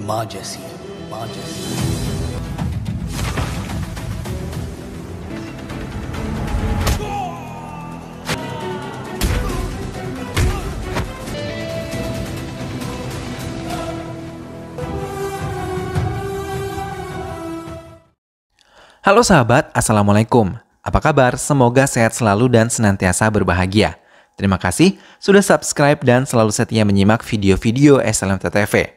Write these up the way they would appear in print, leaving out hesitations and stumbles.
माँ जैसी है, माँ जैसी। Halo sahabat, Assalamualaikum. Apa kabar? Semoga sehat selalu dan senantiasa berbahagia. Terima kasih sudah subscribe dan selalu setia menyimak video-video SLMT-TV.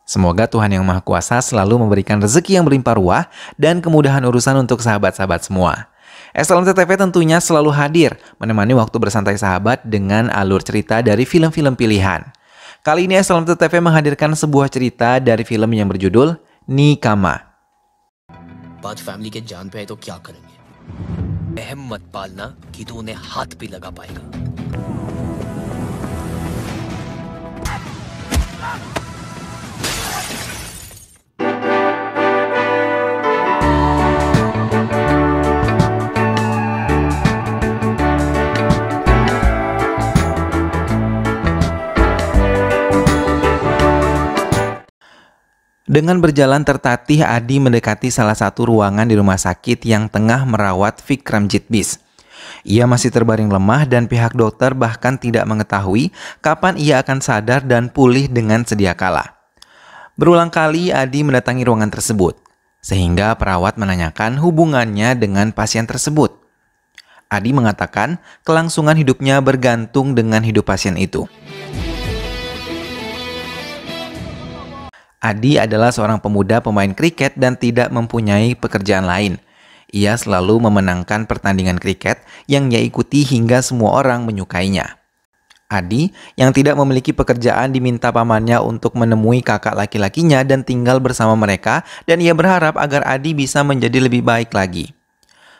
Semoga Tuhan Yang Maha Kuasa selalu memberikan rezeki yang berlimpah ruah dan kemudahan urusan untuk sahabat-sahabat semua. SLMT-TV tentunya selalu hadir menemani waktu bersantai sahabat dengan alur cerita dari film-film pilihan. Kali ini SLMT-TV menghadirkan sebuah cerita dari film yang berjudul Nikama. बात फैमिली के जान पे आए तो क्या करेंगे? अहम मत पालना कि तू उन्हें हाथ भी लगा पाएगा। Dengan berjalan tertatih, Adi mendekati salah satu ruangan di rumah sakit yang tengah merawat Vikramjit Bis. Ia masih terbaring lemah dan pihak dokter bahkan tidak mengetahui kapan ia akan sadar dan pulih dengan sedia kala. Berulang kali Adi mendatangi ruangan tersebut, sehingga perawat menanyakan hubungannya dengan pasien tersebut. Adi mengatakan kelangsungan hidupnya bergantung dengan hidup pasien itu. Adi adalah seorang pemuda pemain kriket dan tidak mempunyai pekerjaan lain. Ia selalu memenangkan pertandingan kriket yang ia ikuti hingga semua orang menyukainya. Adi yang tidak memiliki pekerjaan diminta pamannya untuk menemui kakak laki-lakinya dan tinggal bersama mereka, dan ia berharap agar Adi bisa menjadi lebih baik lagi.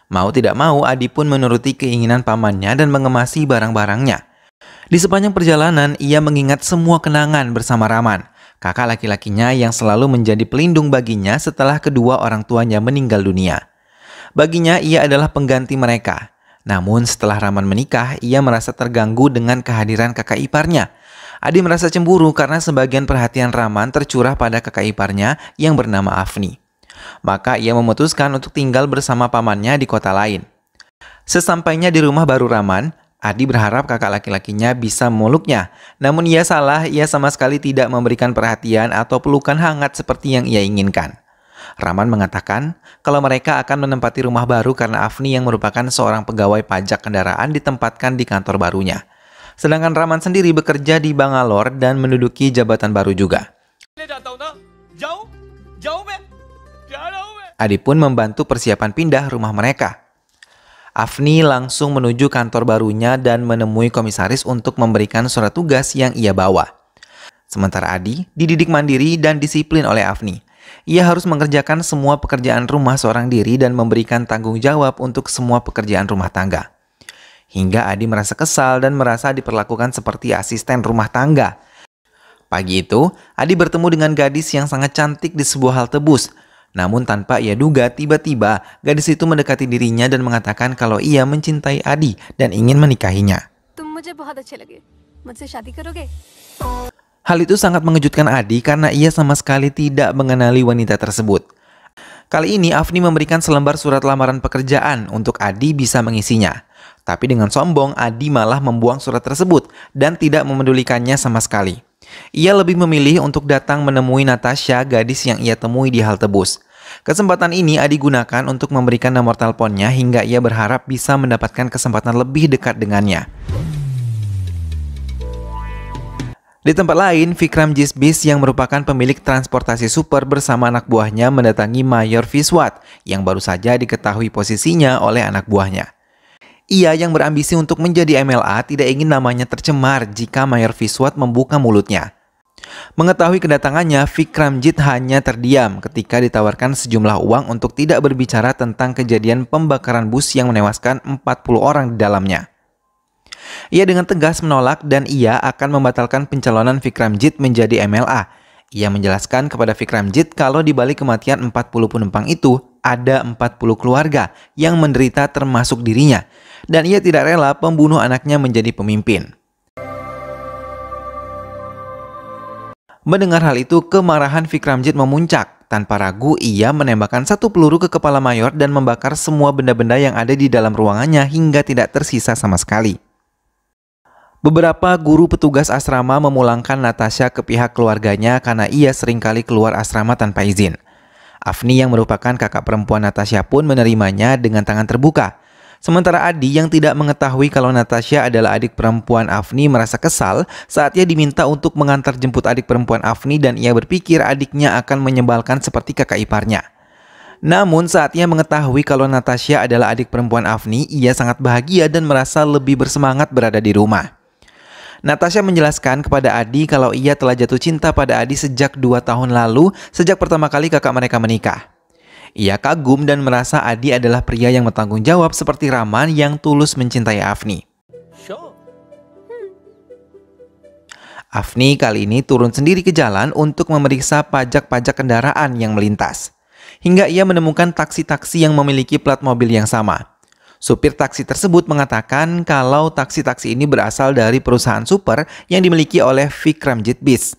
Mau tidak mau, Adi pun menuruti keinginan pamannya dan mengemasi barang-barangnya. Di sepanjang perjalanan, ia mengingat semua kenangan bersama Raman, kakak laki-lakinya yang selalu menjadi pelindung baginya setelah kedua orang tuanya meninggal dunia. Baginya, ia adalah pengganti mereka. Namun setelah Raman menikah, ia merasa terganggu dengan kehadiran kakak iparnya. Adi merasa cemburu karena sebagian perhatian Raman tercurah pada kakak iparnya yang bernama Afni. Maka ia memutuskan untuk tinggal bersama pamannya di kota lain. Sesampainya di rumah baru Raman, Adi berharap kakak laki-lakinya bisa memeluknya. Namun ia salah, ia sama sekali tidak memberikan perhatian atau pelukan hangat seperti yang ia inginkan. Raman mengatakan kalau mereka akan menempati rumah baru karena Afni yang merupakan seorang pegawai pajak kendaraan ditempatkan di kantor barunya. Sedangkan Raman sendiri bekerja di Bangalore dan menduduki jabatan baru juga. Adi pun membantu persiapan pindah rumah mereka. Afni langsung menuju kantor barunya dan menemui komisaris untuk memberikan surat tugas yang ia bawa. Sementara Adi dididik mandiri dan disiplin oleh Afni. Ia harus mengerjakan semua pekerjaan rumah seorang diri dan memberikan tanggung jawab untuk semua pekerjaan rumah tangga. Hingga Adi merasa kesal dan merasa diperlakukan seperti asisten rumah tangga. Pagi itu, Adi bertemu dengan gadis yang sangat cantik di sebuah halte bus. Namun tanpa ia duga, tiba-tiba gadis itu mendekati dirinya dan mengatakan kalau ia mencintai Adi dan ingin menikahinya. Hal itu sangat mengejutkan Adi karena ia sama sekali tidak mengenali wanita tersebut. Kali ini Afni memberikan selembar surat lamaran pekerjaan untuk Adi bisa mengisinya. Tapi dengan sombong, Adi malah membuang surat tersebut dan tidak memedulikannya sama sekali. Ia lebih memilih untuk datang menemui Natasha, gadis yang ia temui di halte bus. Kesempatan ini Adi gunakan untuk memberikan nomor teleponnya hingga ia berharap bisa mendapatkan kesempatan lebih dekat dengannya. Di tempat lain, Vikramjit Bis yang merupakan pemilik transportasi super bersama anak buahnya mendatangi Mayor Viswat yang baru saja diketahui posisinya oleh anak buahnya. Ia yang berambisi untuk menjadi MLA tidak ingin namanya tercemar jika Mayor Viswat membuka mulutnya. Mengetahui kedatangannya, Vikramjit hanya terdiam ketika ditawarkan sejumlah uang untuk tidak berbicara tentang kejadian pembakaran bus yang menewaskan 40 orang di dalamnya. Ia dengan tegas menolak dan ia akan membatalkan pencalonan Vikramjit menjadi MLA. Ia menjelaskan kepada Vikramjit kalau di balik kematian 40 penumpang itu ada 40 keluarga yang menderita termasuk dirinya. Dan ia tidak rela pembunuh anaknya menjadi pemimpin. Mendengar hal itu, kemarahan Vikramjit memuncak. Tanpa ragu, ia menembakkan satu peluru ke kepala Mayor dan membakar semua benda-benda yang ada di dalam ruangannya hingga tidak tersisa sama sekali. Beberapa guru petugas asrama memulangkan Natasha ke pihak keluarganya karena ia seringkali keluar asrama tanpa izin. Afni yang merupakan kakak perempuan Natasha pun menerimanya dengan tangan terbuka. Sementara Adi yang tidak mengetahui kalau Natasha adalah adik perempuan Afni merasa kesal saat ia diminta untuk mengantar jemput adik perempuan Afni dan ia berpikir adiknya akan menyebalkan seperti kakak iparnya. Namun saat ia mengetahui kalau Natasha adalah adik perempuan Afni, ia sangat bahagia dan merasa lebih bersemangat berada di rumah. Natasha menjelaskan kepada Adi kalau ia telah jatuh cinta pada Adi sejak 2 tahun lalu, sejak pertama kali kakak mereka menikah. Ia kagum dan merasa Adi adalah pria yang bertanggung jawab seperti Rahman yang tulus mencintai Afni. Afni kali ini turun sendiri ke jalan untuk memeriksa pajak-pajak kendaraan yang melintas. Hingga ia menemukan taksi-taksi yang memiliki plat mobil yang sama. Supir taksi tersebut mengatakan kalau taksi-taksi ini berasal dari perusahaan super yang dimiliki oleh Vikramjit Bis.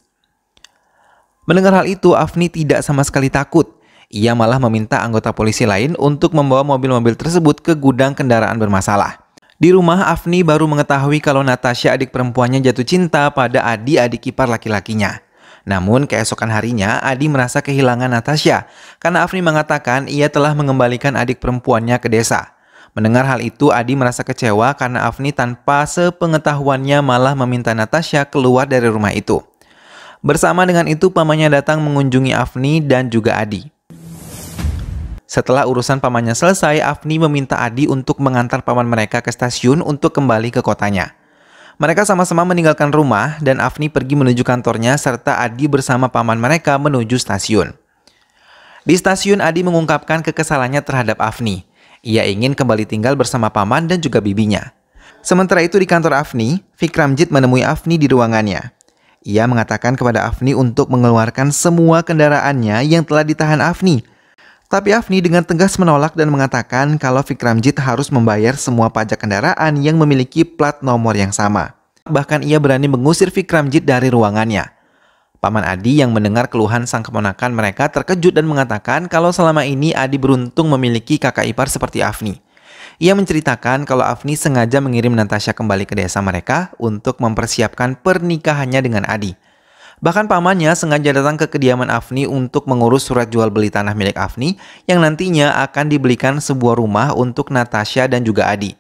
Mendengar hal itu, Afni tidak sama sekali takut. Ia malah meminta anggota polisi lain untuk membawa mobil-mobil tersebut ke gudang kendaraan bermasalah. Di rumah, Afni baru mengetahui kalau Natasha adik perempuannya jatuh cinta pada Adi adik ipar laki-lakinya. Namun keesokan harinya, Adi merasa kehilangan Natasha karena Afni mengatakan ia telah mengembalikan adik perempuannya ke desa. Mendengar hal itu, Adi merasa kecewa karena Afni tanpa sepengetahuannya malah meminta Natasha keluar dari rumah itu. Bersama dengan itu, pamannya datang mengunjungi Afni dan juga Adi. Setelah urusan pamannya selesai, Afni meminta Adi untuk mengantar paman mereka ke stasiun untuk kembali ke kotanya. Mereka sama-sama meninggalkan rumah dan Afni pergi menuju kantornya serta Adi bersama paman mereka menuju stasiun. Di stasiun, Adi mengungkapkan kekesalannya terhadap Afni. Ia ingin kembali tinggal bersama paman dan juga bibinya. Sementara itu di kantor Afni, Vikramjit menemui Afni di ruangannya. Ia mengatakan kepada Afni untuk mengeluarkan semua kendaraannya yang telah ditahan Afni. Tapi Afni dengan tegas menolak dan mengatakan kalau Vikramjit harus membayar semua pajak kendaraan yang memiliki plat nomor yang sama. Bahkan ia berani mengusir Vikramjit dari ruangannya. Paman Adi yang mendengar keluhan sang keponakan mereka terkejut dan mengatakan kalau selama ini Adi beruntung memiliki kakak ipar seperti Afni. Ia menceritakan kalau Afni sengaja mengirim Natasha kembali ke desa mereka untuk mempersiapkan pernikahannya dengan Adi. Bahkan pamannya sengaja datang ke kediaman Afni untuk mengurus surat jual beli tanah milik Afni yang nantinya akan dibelikan sebuah rumah untuk Natasha dan juga Adi.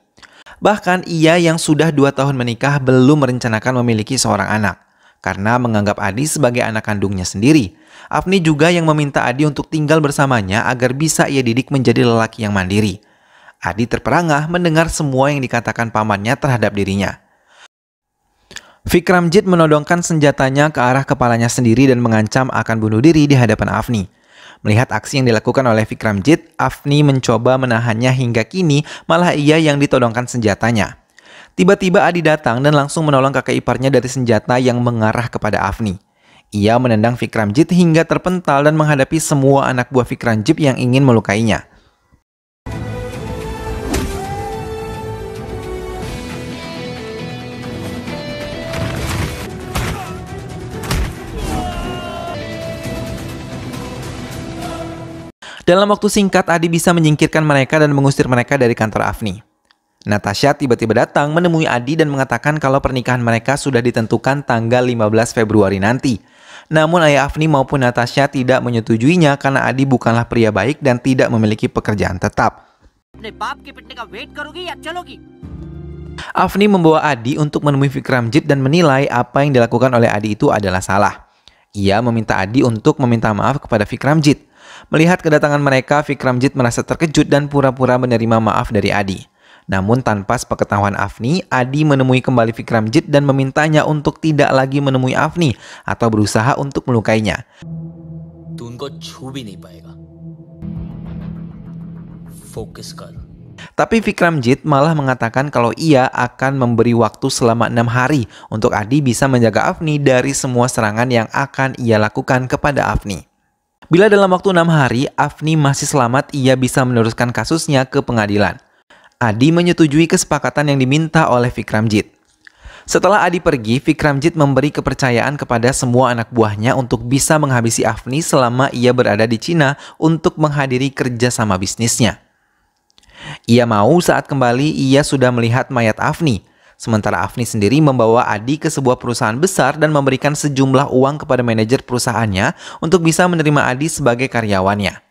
Bahkan ia yang sudah 2 tahun menikah belum merencanakan memiliki seorang anak karena menganggap Adi sebagai anak kandungnya sendiri. Afni juga yang meminta Adi untuk tinggal bersamanya agar bisa ia didik menjadi lelaki yang mandiri. Adi terperangah mendengar semua yang dikatakan pamannya terhadap dirinya. Vikramjit menodongkan senjatanya ke arah kepalanya sendiri dan mengancam akan bunuh diri di hadapan Afni. Melihat aksi yang dilakukan oleh Vikramjit, Afni mencoba menahannya hingga kini malah ia yang ditodongkan senjatanya. Tiba-tiba Adi datang dan langsung menolong kakak iparnya dari senjata yang mengarah kepada Afni. Ia menendang Vikramjit hingga terpental dan menghadapi semua anak buah Vikramjit yang ingin melukainya. Dalam waktu singkat, Adi bisa menyingkirkan mereka dan mengusir mereka dari kantor Afni. Natasha tiba-tiba datang menemui Adi dan mengatakan kalau pernikahan mereka sudah ditentukan tanggal 15 Februari nanti. Namun ayah Afni maupun Natasha tidak menyetujuinya karena Adi bukanlah pria baik dan tidak memiliki pekerjaan tetap. Afni membawa Adi untuk menemui Vikramjit dan menilai apa yang dilakukan oleh Adi itu adalah salah. Ia meminta Adi untuk meminta maaf kepada Vikramjit. Melihat kedatangan mereka, Vikramjit merasa terkejut dan pura-pura menerima maaf dari Adi. Namun tanpa sepengetahuan Afni, Adi menemui kembali Vikramjit dan memintanya untuk tidak lagi menemui Afni atau berusaha untuk melukainya. Tapi Vikramjit malah mengatakan kalau ia akan memberi waktu selama 6 hari untuk Adi bisa menjaga Afni dari semua serangan yang akan ia lakukan kepada Afni. Bila dalam waktu 6 hari Afni masih selamat, ia bisa meneruskan kasusnya ke pengadilan. Adi menyetujui kesepakatan yang diminta oleh Vikramjit. Setelah Adi pergi, Vikramjit memberi kepercayaan kepada semua anak buahnya untuk bisa menghabisi Afni selama ia berada di Cina untuk menghadiri kerjasama bisnisnya. Ia mau saat kembali ia sudah melihat mayat Afni. Sementara Afni sendiri membawa Adi ke sebuah perusahaan besar dan memberikan sejumlah uang kepada manajer perusahaannya untuk bisa menerima Adi sebagai karyawannya.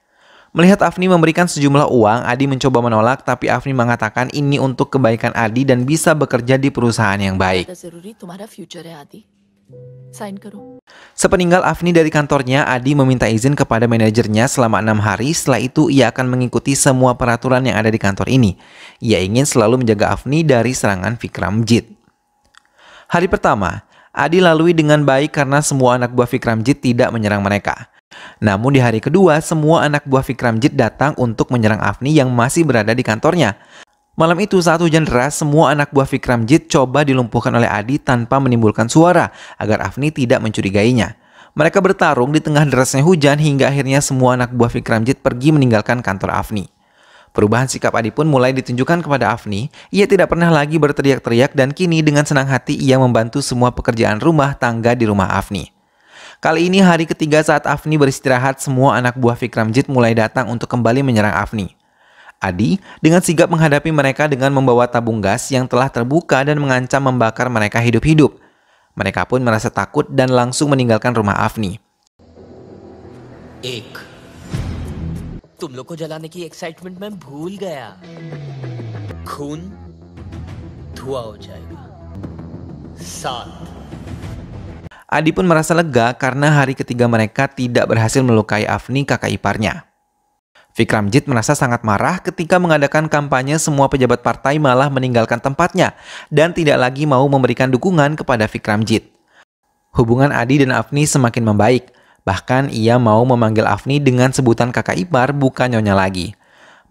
Melihat Afni memberikan sejumlah uang, Adi mencoba menolak, tapi Afni mengatakan ini untuk kebaikan Adi dan bisa bekerja di perusahaan yang baik. Sepeninggal Afni dari kantornya, Adi meminta izin kepada manajernya selama 6 hari. Setelah itu, ia akan mengikuti semua peraturan yang ada di kantor ini. Ia ingin selalu menjaga Afni dari serangan Vikramjit. Hari pertama, Adi lalui dengan baik karena semua anak buah Vikramjit tidak menyerang mereka. Namun di hari kedua, semua anak buah Vikramjit datang untuk menyerang Afni yang masih berada di kantornya. Malam itu saat hujan deras, semua anak buah Vikramjit coba dilumpuhkan oleh Adi tanpa menimbulkan suara agar Afni tidak mencurigainya. Mereka bertarung di tengah derasnya hujan hingga akhirnya semua anak buah Vikramjit pergi meninggalkan kantor Afni. Perubahan sikap Adi pun mulai ditunjukkan kepada Afni. Ia tidak pernah lagi berteriak-teriak dan kini dengan senang hati ia membantu semua pekerjaan rumah tangga di rumah Afni. Kali ini hari ketiga saat Afni beristirahat, semua anak buah Vikramjit mulai datang untuk kembali menyerang Afni. Adi dengan sigap menghadapi mereka dengan membawa tabung gas yang telah terbuka dan mengancam membakar mereka hidup-hidup. Mereka pun merasa takut dan langsung meninggalkan rumah Afni. एक, तुम लोग को जलाने की एक्साइटमेंट मैं भूल गया। खून धुआं हो जाएगा। 7. Adi pun merasa lega karena hari ketiga mereka tidak berhasil melukai Afni, kakak iparnya. Vikramjit merasa sangat marah ketika mengadakan kampanye semua pejabat partai malah meninggalkan tempatnya dan tidak lagi mau memberikan dukungan kepada Vikramjit. Hubungan Adi dan Afni semakin membaik, bahkan ia mau memanggil Afni dengan sebutan kakak ipar bukan nyonya lagi.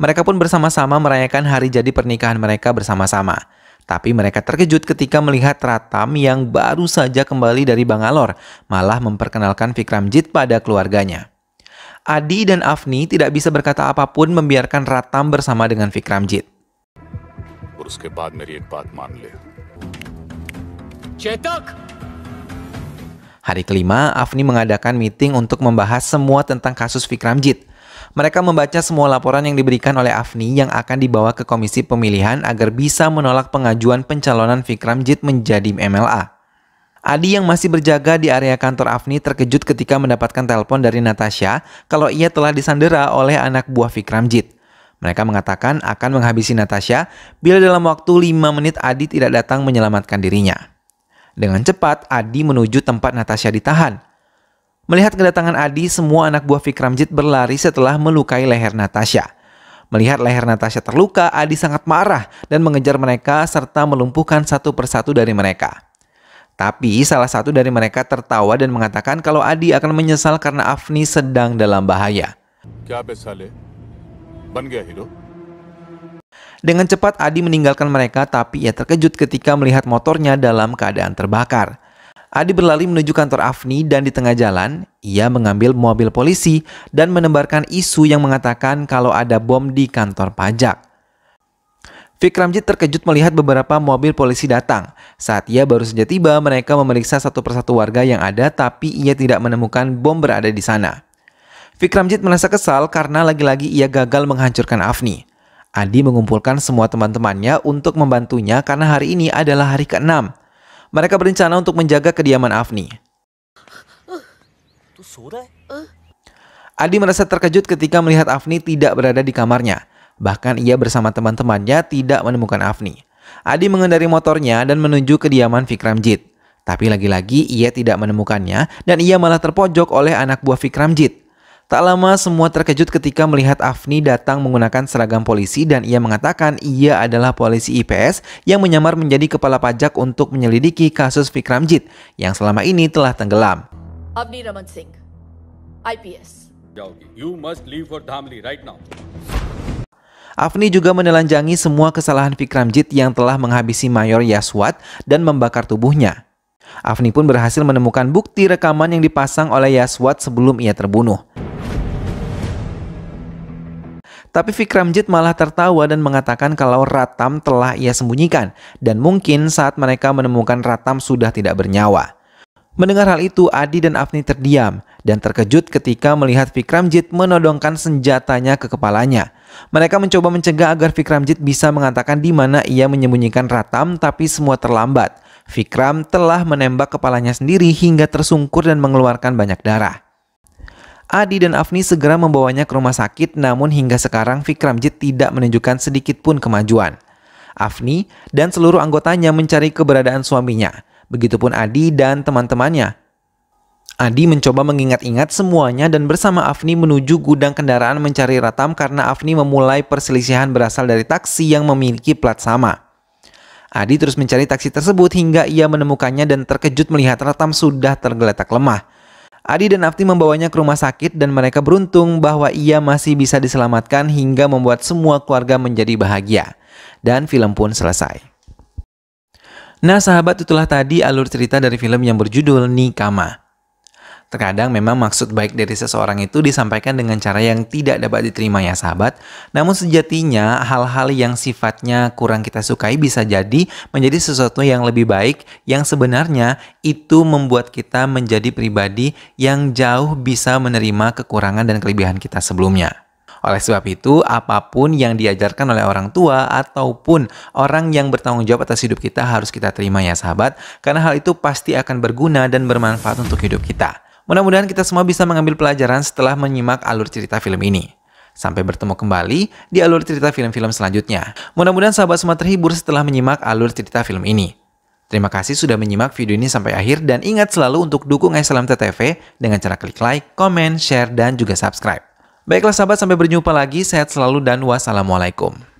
Mereka pun bersama-sama merayakan hari jadi pernikahan mereka bersama-sama. Tapi mereka terkejut ketika melihat Ratam yang baru saja kembali dari Bangalore malah memperkenalkan Vikramjit pada keluarganya. Adi dan Afni tidak bisa berkata apapun membiarkan Ratam bersama dengan Vikramjit. Hari kelima, Afni mengadakan meeting untuk membahas semua tentang kasus Vikramjit. Mereka membaca semua laporan yang diberikan oleh Afni yang akan dibawa ke komisi pemilihan agar bisa menolak pengajuan pencalonan Vikramjit menjadi MLA. Adi yang masih berjaga di area kantor Afni terkejut ketika mendapatkan telepon dari Natasha kalau ia telah disandera oleh anak buah Vikramjit. Mereka mengatakan akan menghabisi Natasha bila dalam waktu 5 menit Adi tidak datang menyelamatkan dirinya. Dengan cepat, Adi menuju tempat Natasha ditahan. Melihat kedatangan Adi, semua anak buah Vikramjit berlari setelah melukai leher Natasha. Melihat leher Natasha terluka, Adi sangat marah dan mengejar mereka serta melumpuhkan satu persatu dari mereka. Tapi salah satu dari mereka tertawa dan mengatakan kalau Adi akan menyesal karena Afni sedang dalam bahaya. Dengan cepat Adi meninggalkan mereka, tapi ia terkejut ketika melihat motornya dalam keadaan terbakar. Adi berlari menuju kantor Afni dan di tengah jalan, ia mengambil mobil polisi dan menebarkan isu yang mengatakan kalau ada bom di kantor pajak. Vikramjit terkejut melihat beberapa mobil polisi datang. Saat ia baru saja tiba, mereka memeriksa satu persatu warga yang ada, tapi ia tidak menemukan bom berada di sana. Vikramjit merasa kesal karena lagi-lagi ia gagal menghancurkan Afni. Adi mengumpulkan semua teman-temannya untuk membantunya karena hari ini adalah hari ke-6. Mereka berencana untuk menjaga kediaman Afni. Adi merasa terkejut ketika melihat Afni tidak berada di kamarnya. Bahkan ia bersama teman-temannya tidak menemukan Afni. Adi mengendarai motornya dan menuju kediaman Vikramjit. Tapi lagi-lagi ia tidak menemukannya dan ia malah terpojok oleh anak buah Vikramjit. Tak lama semua terkejut ketika melihat Afni datang menggunakan seragam polisi dan ia mengatakan ia adalah polisi IPS yang menyamar menjadi kepala pajak untuk menyelidiki kasus Vikramjit yang selama ini telah tenggelam. Avni Raman Singh, IPS. You must leave for Dhamli right now. Afni juga menelanjangi semua kesalahan Vikramjit yang telah menghabisi Mayor Yaswat dan membakar tubuhnya. Afni pun berhasil menemukan bukti rekaman yang dipasang oleh Yaswat sebelum ia terbunuh. Tapi Vikramjit malah tertawa dan mengatakan kalau Ratam telah ia sembunyikan dan mungkin saat mereka menemukan Ratam sudah tidak bernyawa. Mendengar hal itu, Adi dan Afni terdiam dan terkejut ketika melihat Vikramjit menodongkan senjatanya ke kepalanya. Mereka mencoba mencegah agar Vikramjit bisa mengatakan di mana ia menyembunyikan Ratam, tapi semua terlambat. Vikram telah menembak kepalanya sendiri hingga tersungkur dan mengeluarkan banyak darah. Adi dan Afni segera membawanya ke rumah sakit, namun hingga sekarang Vikramjit tidak menunjukkan sedikit pun kemajuan. Afni dan seluruh anggotanya mencari keberadaan suaminya. Begitupun Adi dan teman-temannya. Adi mencoba mengingat-ingat semuanya dan bersama Afni menuju gudang kendaraan mencari Ratam karena Afni memulai perselisihan berasal dari taksi yang memiliki plat sama. Adi terus mencari taksi tersebut hingga ia menemukannya dan terkejut melihat Ratam sudah tergeletak lemah. Adi dan Afni membawanya ke rumah sakit dan mereka beruntung bahwa ia masih bisa diselamatkan hingga membuat semua keluarga menjadi bahagia. Dan film pun selesai. Nah sahabat, itulah tadi alur cerita dari film yang berjudul Nikama. Terkadang memang maksud baik dari seseorang itu disampaikan dengan cara yang tidak dapat diterima ya sahabat. Namun sejatinya hal-hal yang sifatnya kurang kita sukai bisa jadi menjadi sesuatu yang lebih baik yang sebenarnya itu membuat kita menjadi pribadi yang jauh bisa menerima kekurangan dan kelebihan kita sebelumnya. Oleh sebab itu, apapun yang diajarkan oleh orang tua ataupun orang yang bertanggung jawab atas hidup kita harus kita terima ya sahabat. Karena hal itu pasti akan berguna dan bermanfaat untuk hidup kita. Mudah-mudahan kita semua bisa mengambil pelajaran setelah menyimak alur cerita film ini. Sampai bertemu kembali di alur cerita film-film selanjutnya. Mudah-mudahan sahabat semua terhibur setelah menyimak alur cerita film ini. Terima kasih sudah menyimak video ini sampai akhir dan ingat selalu untuk dukung SLMT-TV dengan cara klik like, komen, share, dan juga subscribe. Baiklah sahabat, sampai berjumpa lagi. Sehat selalu dan wassalamualaikum.